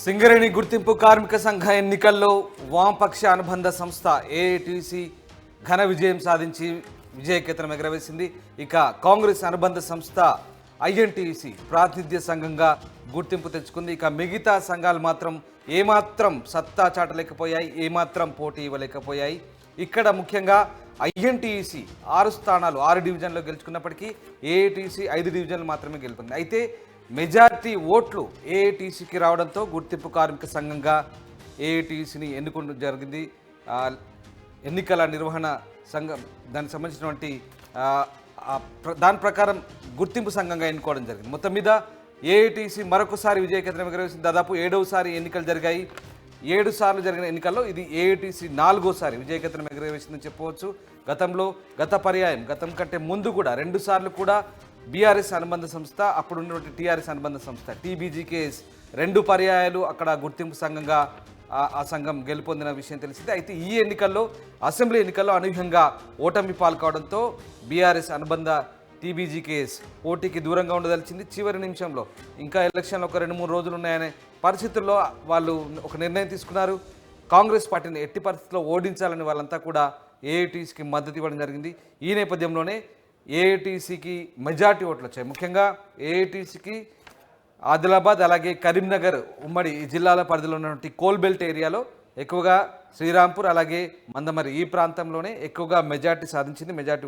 సింగరేణి గుర్తింపు కార్మిక సంఘ ఎన్నికల్లో వామపక్ష అనుబంధ సంస్థ ఏఐటీసీ ఘన విజయం సాధించి విజయకేతనం ఎగరవేసింది. ఇక కాంగ్రెస్ అనుబంధ సంస్థ ఐఎన్టీసీ ప్రాతినిధ్య సంఘంగా గుర్తింపు తెచ్చుకుంది. ఇక మిగతా సంఘాలు మాత్రం ఏమాత్రం సత్తా చాటలేకపోయాయి, ఏమాత్రం పోటీ ఇవ్వలేకపోయాయి. ఇక్కడ ముఖ్యంగా ఐఎన్టీసీ 6 స్థానాలు 6 డివిజన్లో గెలుచుకున్నప్పటికీ ఏఐటీసీ 5 డివిజన్లు మాత్రమే గెలుపొంది. అయితే మెజారిటీ ఓట్లు ఏఐటీసీకి రావడంతో గుర్తింపు కార్మిక సంఘంగా ఏఐటీసీని ఎన్నుకోవడం జరిగింది. ఎన్నికల నిర్వహణ సంఘం దానికి సంబంధించినటువంటి దాని ప్రకారం గుర్తింపు సంఘంగా ఎన్నుకోవడం జరిగింది. మొత్తం మీద ఏఐటీసీ మరొకసారి విజయకేతనం ఎగరవేసింది. దాదాపు 7వసారి ఎన్నికలు జరిగాయి. 7 సార్లు జరిగిన ఎన్నికల్లో ఇది ఏఐటీసీ 4వసారి విజయకేతనం ఎగరవేసిందని చెప్పవచ్చు. గత పర్యాయం గతం కంటే ముందు కూడా 2 సార్లు కూడా బీఆర్ఎస్ అనుబంధ సంస్థ, అప్పుడు ఉన్నటువంటి టీఆర్ఎస్ అనుబంధ సంస్థ టీబీజీకేఎస్ 2 పర్యాయాలు అక్కడ గుర్తింపు సంఘంగా ఆ సంఘం గెలుపొందిన విషయం తెలిసింది. అయితే ఈ ఎన్నికల్లో అసెంబ్లీ ఎన్నికల్లో అనూహ్యంగా ఓటమి పాల్కావడంతో బీఆర్ఎస్ అనుబంధ టీబీజీకేఎస్ పోటీకి దూరంగా ఉండదలిచింది. చివరి నిమిషంలో ఇంకా ఎలక్షన్లు ఒక 2-3 రోజులు ఉన్నాయనే పరిస్థితుల్లో వాళ్ళు ఒక నిర్ణయం తీసుకున్నారు. కాంగ్రెస్ పార్టీని ఎట్టి పరిస్థితుల్లో ఓడించాలని వాళ్ళంతా కూడా ఏఐటీసీకి మద్దతు ఇవ్వడం జరిగింది. ఈ నేపథ్యంలోనే ఏఐటీసీకి మెజార్టీ ఓట్లు వచ్చాయి. ముఖ్యంగా ఏఐటీసీకి ఆదిలాబాద్ అలాగే కరీంనగర్ ఉమ్మడి జిల్లాల పరిధిలో ఉన్నటువంటి కోల్బెల్ట్ ఏరియాలో ఎక్కువగా శ్రీరాంపూర్ అలాగే మందమరి ఈ ప్రాంతంలోనే ఎక్కువగా మెజార్టీ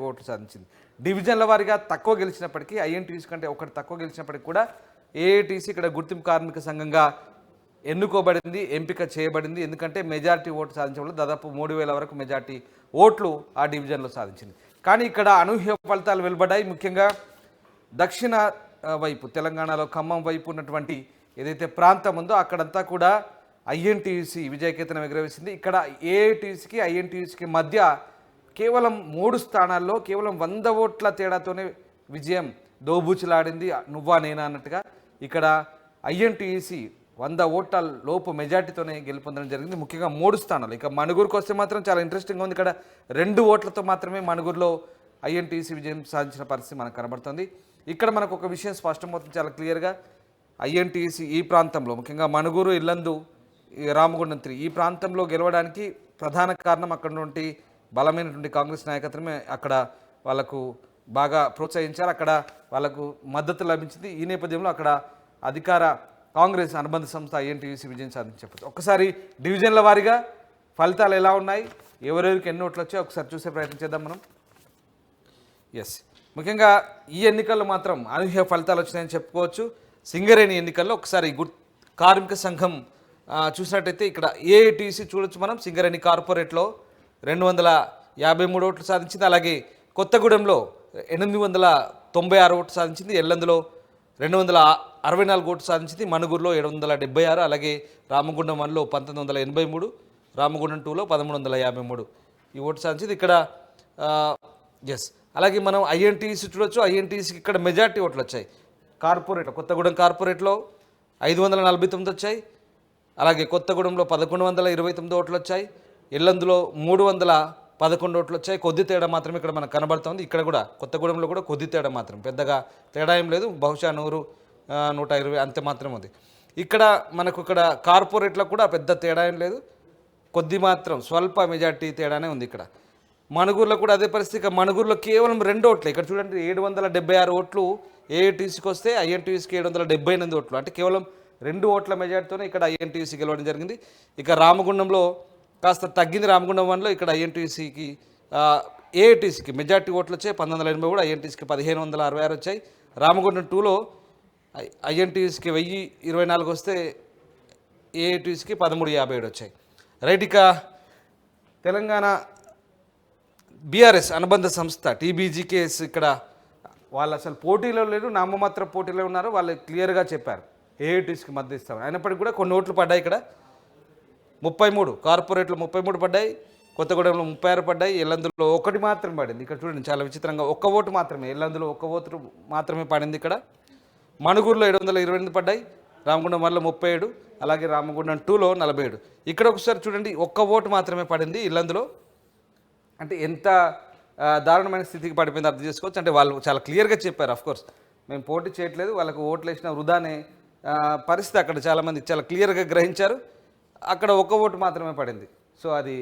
ఓట్లు సాధించింది. డివిజన్ల వారీగా తక్కువ గెలిచినప్పటికీ ఐఎన్టీసీ కంటే ఒకటి తక్కువ గెలిచినప్పటికీ కూడా ఏఐటీసీ ఇక్కడ గుర్తింపు కార్మిక సంఘంగా ఎన్నుకోబడింది, ఎంపిక చేయబడింది. ఎందుకంటే మెజార్టీ ఓట్లు సాధించడం వల్ల దాదాపు 3000 వరకు మెజార్టీ ఓట్లు ఆ డివిజన్లో సాధించింది. కానీ ఇక్కడ అనూహ్య ఫలితాలు వెలువడ్డాయి. ముఖ్యంగా దక్షిణ వైపు తెలంగాణలో ఖమ్మం వైపు ఉన్నటువంటి ఏదైతే ప్రాంతం ఉందో అక్కడంతా కూడా ఐఎన్టీసీ విజయకేతనం ఎగరవేసింది. ఇక్కడ ఏఐటీసీకి ఐఎన్టీసీకి మధ్య కేవలం 3 స్థానాల్లో కేవలం 100 ఓట్ల తేడాతోనే విజయం దోబూచులాడింది. నువ్వా నేనా అన్నట్టుగా ఇక్కడ ఐఎన్టీసీ 100 ఓట్ల లోపు మెజార్టీతోనే గెలుపొందడం జరిగింది. ముఖ్యంగా 3 స్థానాలు. ఇక మణుగూరుకు వస్తే మాత్రం చాలా ఇంట్రెస్టింగ్గా ఉంది. ఇక్కడ 2 ఓట్లతో మాత్రమే మణుగూరులో ఐఎన్టీసీ విజయం సాధించిన పరిస్థితి మనకు కనబడుతుంది. ఇక్కడ మనకు ఒక విషయం స్పష్టమవుతుంది చాలా క్లియర్గా. ఐఎన్టీసీ ఈ ప్రాంతంలో ముఖ్యంగా మణుగూరు, ఇల్లందు, రామగుండం 3 ఈ ప్రాంతంలో గెలవడానికి ప్రధాన కారణం అక్కడ నుండి బలమైనటువంటి కాంగ్రెస్ నాయకత్వమే అక్కడ వాళ్ళకు బాగా ప్రోత్సహించారు, అక్కడ వాళ్ళకు మద్దతు లభించింది. ఈ నేపథ్యంలో అక్కడ అధికార కాంగ్రెస్ అనుబంధ సంస్థ ఐఎన్టీసీ విజయం సాధించవచ్చు. ఒక్కసారి డివిజన్ల వారీగా ఫలితాలు ఎలా ఉన్నాయి, ఎవరెవరికి ఎన్ని ఓట్లు వచ్చాయో ఒకసారి చూసే ప్రయత్నం చేద్దాం మనం. ముఖ్యంగా ఈ ఎన్నికల్లో మాత్రం అనూహ్య ఫలితాలు వచ్చినాయని చెప్పుకోవచ్చు. సింగరేణి ఎన్నికల్లో ఒకసారి కార్మిక సంఘం చూసినట్టయితే ఇక్కడ ఏఐటీసీ చూడొచ్చు మనం. సింగరేణి కార్పొరేట్లో 253 ఓట్లు సాధించింది. అలాగే కొత్తగూడెంలో 896 ఓట్లు సాధించింది. ఎల్లందులో 264 ఓట్లు సాధించింది. మణుగూరులో 776, అలాగే రామగుండం 1లో 1983, రామగుండం 2లో 1353 ఈ ఓటు సాధించింది. ఇక్కడ అలాగే మనం ఐఎన్టీసీ చూడొచ్చు. ఐఎన్టీసీకి ఇక్కడ మెజార్టీ ఓట్లు వచ్చాయి. కొత్తగూడెం కార్పొరేట్లో 549 వచ్చాయి. అలాగే కొత్తగూడెంలో 1129 ఓట్లు వచ్చాయి. ఇల్లందులో 311 ఓట్లు వచ్చాయి. కొద్ది తేడా మాత్రమే ఇక్కడ మనకు కనబడుతుంది. ఇక్కడ కూడా కొత్తగూడెంలో కూడా కొద్ది తేడా మాత్రం, పెద్దగా తేడా ఏం లేదు. బహుశా 100, 120 అంతే మాత్రం ఉంది. ఇక్కడ కార్పొరేట్లో కూడా పెద్ద తేడా ఏం లేదు, కొద్ది మాత్రం స్వల్ప మెజార్టీ తేడానే ఉంది. ఇక్కడ మణుగూరులో కూడా అదే పరిస్థితి. మణుగూరులో కేవలం 2 ఓట్లు. ఇక్కడ చూడండి 776 ఓట్లు ఏఐటీసీకి వస్తే ఐఎన్టీసీకి 778 ఓట్లు, అంటే కేవలం 2 ఓట్ల మెజార్టీతోనే ఇక్కడ ఐఎన్టీసీ గెలవడం జరిగింది. ఇక రామగుండంలో కాస్త తగ్గింది. రామగుండం 1లో ఇక్కడ ఏఐటీసీకి మెజార్టీ ఓట్లు వచ్చాయి 1980 కూడా, ఐఎన్టీసీకి 1566 వచ్చాయి. రామగుండం 2లో ఐఎన్టీసీకి 1024 వస్తే ఏఐటీసీకి 1357 వచ్చాయి. రైట్. ఇక తెలంగాణ బీఆర్ఎస్ అనుబంధ సంస్థ టీబీజీకేఎస్ ఇక్కడ వాళ్ళు అసలు పోటీలో లేరు, నామమాత్ర పోటీలో ఉన్నారు. వాళ్ళు క్లియర్గా చెప్పారు ఏఐటీసీకి మద్దతు ఇస్తారు. అయినప్పటికీ కూడా కొన్ని ఓట్లు పడ్డాయి. ఇక్కడ 33 కార్పొరేట్లో 33 పడ్డాయి, కొత్తగూడెంలో 36 పడ్డాయి, ఎల్లందులో 1 మాత్రమే పడింది. ఇక్కడ చూడండి చాలా విచిత్రంగా 1 ఓటు మాత్రమే, ఎల్లందులో 1 ఓటు మాత్రమే పడింది. ఇక్కడ మణుగూరులో 728 పడ్డాయి, రామగుండం 1లో 37, అలాగే రామగుండం 2లో 47. ఇక్కడ ఒకసారి చూడండి 1 ఓటు మాత్రమే పడింది ఇల్లందులో. అంటే ఎంత దారుణమైన స్థితికి పడిపోయింది అర్థం చేసుకోవచ్చు. అంటే వాళ్ళు చాలా క్లియర్గా చెప్పారు, అఫ్కోర్స్ మేము పోటీ చేయట్లేదు, వాళ్ళకు ఓట్లు వేసిన వృధానే పరిస్థితి అక్కడ చాలామంది చాలా క్లియర్గా గ్రహించారు. అక్కడ ఒక ఓటు మాత్రమే పడింది. సో అది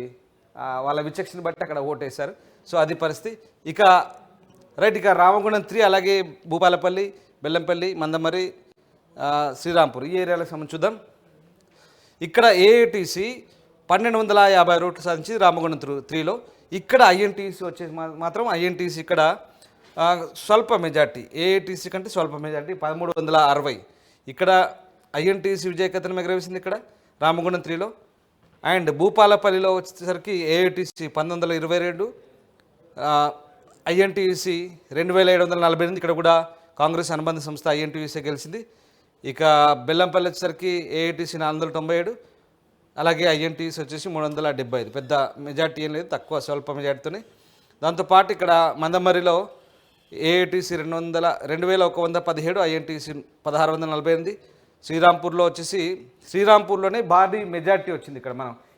వాళ్ళ విచక్షణ బట్టి అక్కడ ఓటేశారు. సో అది పరిస్థితి. ఇక రైట్, ఇక రామగుండం 3 అలాగే భూపాలపల్లి, బెల్లంపల్లి, మందమరి, శ్రీరాంపూర్ ఈ ఏరియాలకు సంబంధించి చూద్దాం. ఇక్కడ ఏఐటీసీ 1250 ఓట్లు సాధించి రామగుండం 3లో. ఇక్కడ ఐఎన్టీసీ వచ్చేసి మాత్రం ఐఎన్టీసీ ఇక్కడ స్వల్ప మెజార్టీ, ఏఐటీసీ కంటే స్వల్ప మెజార్టీ 1360. ఇక్కడ ఐఎన్టీసీ విజయకేతనం ఎగరవేసింది ఇక్కడ రామగుండం 3లో. అండ్ భూపాలపల్లిలో వచ్చేసరికి ఏఐటీసీ 1922, ఐఎన్టీసీ 2748. ఇక్కడ కూడా కాంగ్రెస్ అనుబంధ సంస్థ ఐఎన్టీసీ గెలిచింది. ఇక బెల్లంపల్లి వచ్చేసరికి ఏఐటీసీ 497, అలాగే ఐఎన్టీసీ వచ్చేసి 375. పెద్ద మెజార్టీ ఏం లేదు, తక్కువ స్వల్ప మెజార్టీతోనే. దాంతోపాటు ఇక్కడ మందమరిలో ఏఐటీసీ 2117, ఐఎన్టీసీ 1648. శ్రీరాంపూర్లో వచ్చేసి శ్రీరాంపూర్లోనే భారీ మెజార్టీ వచ్చింది.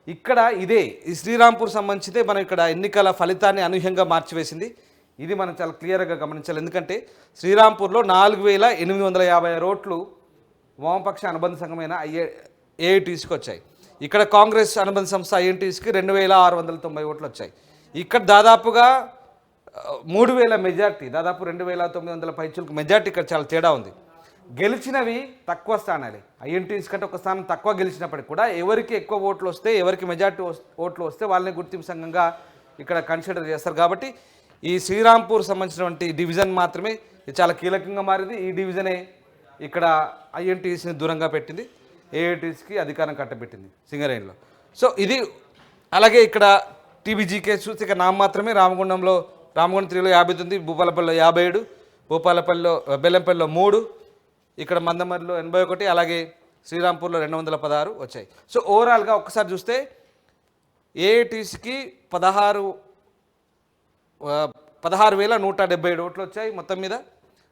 ఇక్కడ ఇదే ఈ శ్రీరాంపూర్ సంబంధించితే మనం ఇక్కడ ఎన్నికల ఫలితాన్ని అనూహ్యంగా మార్చివేసింది. ఇది మనం చాలా క్లియర్గా గమనించాలి. ఎందుకంటే శ్రీరాంపూర్లో 4850 ఓట్లు వామపక్ష అనుబంధ సంఘమైన ఏఐటీసీకి వచ్చాయి. ఇక్కడ కాంగ్రెస్ అనుబంధ సంస్థ ఐఎన్టీసీకి 2690 ఓట్లు వచ్చాయి. ఇక్కడ దాదాపుగా 3000 మెజార్టీ, దాదాపు 2900 పైచులకు మెజార్టీ. ఇక్కడ చాలా తేడా ఉంది. గెలిచినవి తక్కువ స్థానాలే, ఐఎన్టీసీ కంటే ఒక స్థానం తక్కువ గెలిచినప్పటికి కూడా ఎవరికి ఎక్కువ ఓట్లు వస్తే, ఎవరికి మెజార్టీ ఓట్లు వస్తే వాళ్ళని గుర్తింపు సంఘంగా ఇక్కడ కన్సిడర్ చేస్తారు. కాబట్టి ఈ శ్రీరాంపూర్ సంబంధించినటువంటి డివిజన్ మాత్రమే ఇది చాలా కీలకంగా మారింది. ఈ డివిజనే ఇక్కడ ఐఎన్టీసీని దూరంగా పెట్టింది, ఏఐటీసీకి అధికారం కట్టబెట్టింది సింగరేణిలో. సో ఇది అలాగే ఇక్కడ టీబీజీకే చూస్తే ఇక మాత్రమే రామగుండం 3లో 59, భూపాలపల్లిలో 57, భూపాలపల్లిలో బెల్లంపల్లిలో 3, ఇక్కడ మందమరిలో 81, అలాగే శ్రీరాంపూర్లో 216 వచ్చాయి. సో ఓవరాల్గా ఒక్కసారి చూస్తే ఏఐటీసీకి 16,177 ఓట్లు వచ్చాయి మొత్తం మీద.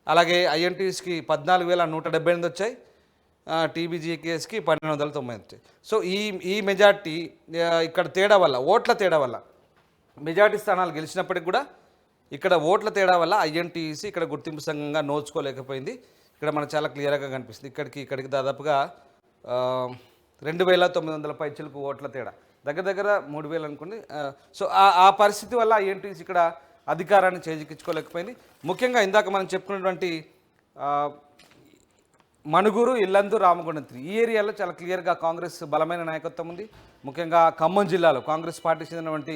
అలాగే ఐఎన్టీసీకి 14,178 వచ్చాయి, టీబీజీకేఎస్కి 1290 వచ్చాయి. సో ఈ మెజార్టీ ఇక్కడ తేడా వల్ల, ఓట్ల తేడా వల్ల, మెజార్టీ స్థానాలు గెలిచినప్పటికి కూడా ఇక్కడ ఓట్ల తేడా వల్ల ఐఎన్టీసీ ఇక్కడ గుర్తింపు సంఘంగా నోచుకోలేకపోయింది. ఇక్కడ మనకు చాలా క్లియర్గా కనిపిస్తుంది. ఇక్కడికి దాదాపుగా 2900 పైచులకు ఓట్ల తేడా, దగ్గర 3000 అనుకోండి. సో ఆ పరిస్థితి వల్ల ఐఎన్టీసీ ఇక్కడ అధికారాన్ని చేజిక్కించుకోలేకపోయింది. ముఖ్యంగా ఇందాక మనం చెప్పుకున్నటువంటి మణుగూరు, ఇల్లందు, రామగుండం 3 ఈ ఏరియాలో చాలా క్లియర్గా కాంగ్రెస్ బలమైన నాయకత్వం ఉంది. ముఖ్యంగా ఖమ్మం జిల్లాలో కాంగ్రెస్ పార్టీ చెందినటువంటి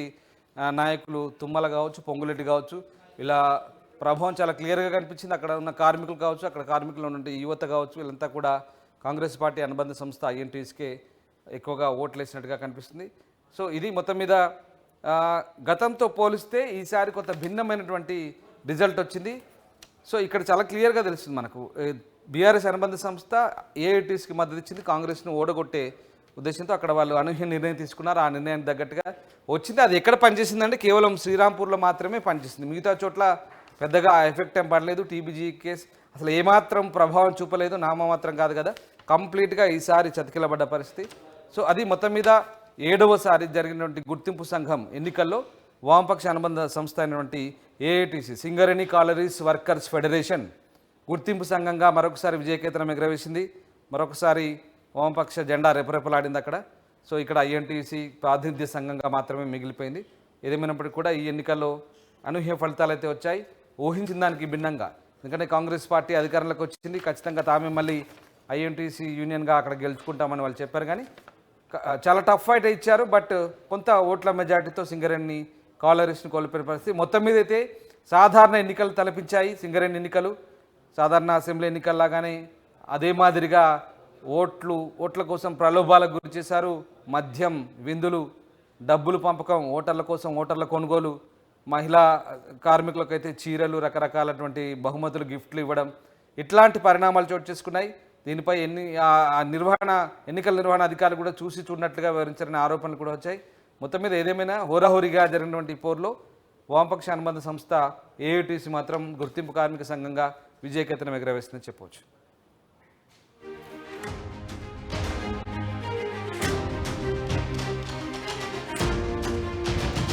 నాయకులు తుమ్మల కావచ్చు, పొంగులెట్టి కావచ్చు, ఇలా ప్రభావం చాలా క్లియర్గా కనిపించింది. అక్కడ ఉన్న కార్మికులు కావచ్చు, అక్కడ కార్మికులు ఉన్నటువంటి యువత కావచ్చు, వీళ్ళంతా కూడా కాంగ్రెస్ పార్టీ అనుబంధ సంస్థ ఐఎన్టీసీకే ఎక్కువగా ఓట్లు వేసినట్టుగా కనిపిస్తుంది. సో ఇది మొత్తం మీద గతంతో పోలిస్తే ఈసారి కొంత భిన్నమైనటువంటి రిజల్ట్ వచ్చింది. సో ఇక్కడ చాలా క్లియర్గా తెలుస్తుంది మనకు, బీఆర్ఎస్ అనుబంధ సంస్థ ఏఐటీసీకి మద్దతు ఇచ్చింది, కాంగ్రెస్ను ఓడగొట్టే ఉద్దేశంతో అక్కడ వాళ్ళు అనూహ్య నిర్ణయం తీసుకున్నారు. ఆ నిర్ణయానికి తగ్గట్టుగా వచ్చింది. అది ఎక్కడ పనిచేసిందంటే కేవలం శ్రీరాంపూర్లో మాత్రమే పనిచేసింది, మిగతా చోట్ల పెద్దగా ఎఫెక్ట్ ఏం పడలేదు. టీబీజీ కేసు అసలు ఏమాత్రం ప్రభావం చూపలేదు, నామమాత్రం కాదు కదా, కంప్లీట్గా ఈసారి చతికిలబడ్డ పరిస్థితి. సో అది మొత్తం మీద 7వసారి జరిగినటువంటి గుర్తింపు సంఘం ఎన్నికల్లో వామపక్ష అనుబంధ సంస్థ అయినటువంటి AITC, Singareni collieries workers federation గుర్తింపు సంఘంగా మరొకసారి విజయకేతనం ఎగరవేసింది. మరొకసారి వామపక్ష జెండా రెపరెపలాడింది అక్కడ. సో ఇక్కడ ఐఎన్టీసీ ప్రాతినిధ్య సంఘంగా మాత్రమే మిగిలిపోయింది. ఏదేమైనప్పటికీ కూడా ఈ ఎన్నికల్లో అనూహ్య ఫలితాలు అయితే వచ్చాయి, ఊహించిన దానికి భిన్నంగా. ఎందుకంటే కాంగ్రెస్ పార్టీ అధికారంలోకి వచ్చింది, ఖచ్చితంగా తామే మళ్ళీ ఐఎన్టీసీ యూనియన్గా అక్కడ గెలుచుకుంటామని వాళ్ళు చెప్పారు. కానీ చాలా టఫ్ ఫైట్ ఇచ్చారు. బట్ కొంత ఓట్ల మెజార్టీతో సింగరేణి కాలరీస్ని కోల్పోయిన పరిస్థితి. మొత్తం మీద అయితే సాధారణ ఎన్నికలు తలపించాయి సింగరేణి ఎన్నికలు. సాధారణ అసెంబ్లీ ఎన్నికల్లాగానే అదే మాదిరిగా ఓట్ల కోసం ప్రలోభాలకు గురి చేశారు. మద్యం, విందులు, డబ్బులు పంపకం, ఓటర్ల కోసం ఓటర్ల కొనుగోలు, మహిళా కార్మికులకైతే చీరలు, రకరకాలటువంటి బహుమతులు, గిఫ్ట్లు ఇవ్వడం, ఇట్లాంటి పరిణామాలు చోటు చేసుకున్నాయి. దీనిపై ఎన్నికల నిర్వహణ అధికారులు కూడా చూసి చూడనట్లుగా వివరించారనే ఆరోపణలు కూడా వచ్చాయి. మొత్తం మీద ఏదేమైనా హోరాహోరీగా జరిగినటువంటి పోరులో వామపక్ష అనుబంధ సంస్థ ఏఐటీసీ మాత్రం గుర్తింపు కార్మిక సంఘంగా విజయకేతనం ఎగరవేస్తుందని చెప్పవచ్చు.